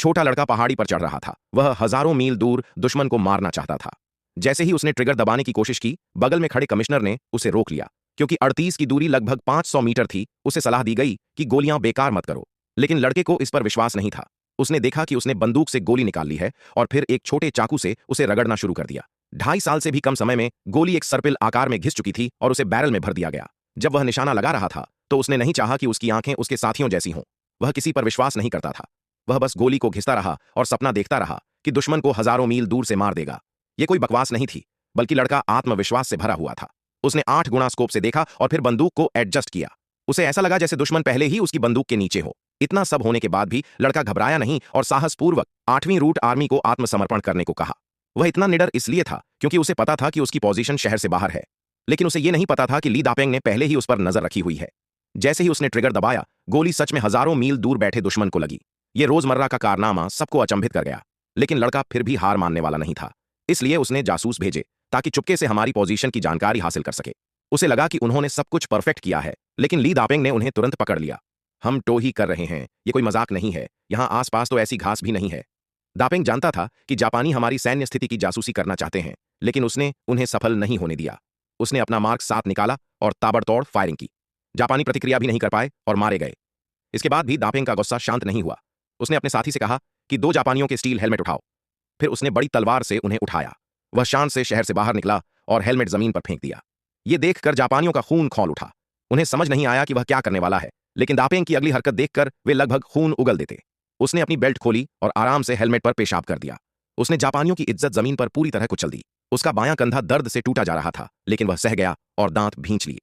छोटा लड़का पहाड़ी पर चढ़ रहा था। वह हजारों मील दूर दुश्मन को मारना चाहता था। जैसे ही उसने ट्रिगर दबाने की कोशिश की, बगल में खड़े कमिश्नर ने उसे रोक लिया। क्योंकि 38 की दूरी लगभग 500 मीटर थी, उसे सलाह दी गई कि गोलियां बेकार मत करो। लेकिन लड़के को इस पर विश्वास नहीं था। उसने देखा कि उसने बंदूक से गोली निकाल ली है और फिर एक छोटे चाकू से उसे रगड़ना शुरू कर दिया। 2.5 साल से भी कम समय में गोली एक सर्पिल आकार में घिस चुकी थी और उसे बैरल में भर दिया गया। जब वह निशाना लगा रहा था तो उसने नहीं चाहा कि उसकी आंखें उसके साथियों जैसी हों। वह किसी पर विश्वास नहीं करता था। वह बस गोली को घिसता रहा और सपना देखता रहा कि दुश्मन को हजारों मील दूर से मार देगा। यह कोई बकवास नहीं थी, बल्कि लड़का आत्मविश्वास से भरा हुआ था। उसने 8 गुणा स्कोप से देखा और फिर बंदूक को एडजस्ट किया। उसे ऐसा लगा जैसे दुश्मन पहले ही उसकी बंदूक के नीचे हो। इतना सब होने के बाद भी लड़का घबराया नहीं और साहसपूर्वक 8वीं रूट आर्मी को आत्मसमर्पण करने को कहा। वह इतना निडर इसलिए था क्योंकि उसे पता था कि उसकी पोजीशन शहर से बाहर है। लेकिन उसे यह नहीं पता था कि ली दापेंग ने पहले ही उस पर नजर रखी हुई है। जैसे ही उसने ट्रिगर दबाया, गोली सच में हजारों मील दूर बैठे दुश्मन को लगी। यह रोजमर्रा का कारनामा सबको अचंभित कर गया। लेकिन लड़का फिर भी हार मानने वाला नहीं था। इसलिए उसने जासूस भेजे ताकि चुपके से हमारी पोजीशन की जानकारी हासिल कर सके। उसे लगा कि उन्होंने सब कुछ परफेक्ट किया है, लेकिन ली दापेंग ने उन्हें तुरंत पकड़ लिया। हम टो ही कर रहे हैं, ये कोई मजाक नहीं है। यहां आसपास तो ऐसी घास भी नहीं है। दापेंग जानता था कि जापानी हमारी सैन्य स्थिति की जासूसी करना चाहते हैं, लेकिन उसने उन्हें सफल नहीं होने दिया। उसने अपना मार्क 7 निकाला और ताबड़तोड़ फायरिंग की। जापानी प्रतिक्रिया भी नहीं कर पाए और मारे गए। इसके बाद भी दापेंग का गुस्सा शांत नहीं हुआ। उसने अपने साथी से कहा कि 2 जापानियों के स्टील हेलमेट उठाओ। फिर उसने बड़ी तलवार से उन्हें उठाया। वह शान से शहर से बाहर निकला और हेलमेट जमीन पर फेंक दिया। यह देखकर जापानियों का खून खौल उठा। उन्हें समझ नहीं आया कि वह क्या करने वाला है, लेकिन दापेंग की अगली हरकत देखकर वे लगभग खून उगल देते। उसने अपनी बेल्ट खोली और आराम से हेलमेट पर पेशाब कर दिया। उसने जापानियों की इज्जत जमीन पर पूरी तरह कुचल दी। उसका बायां कंधा दर्द से टूटा जा रहा था, लेकिन वह सह गया और दांत भींच लिए।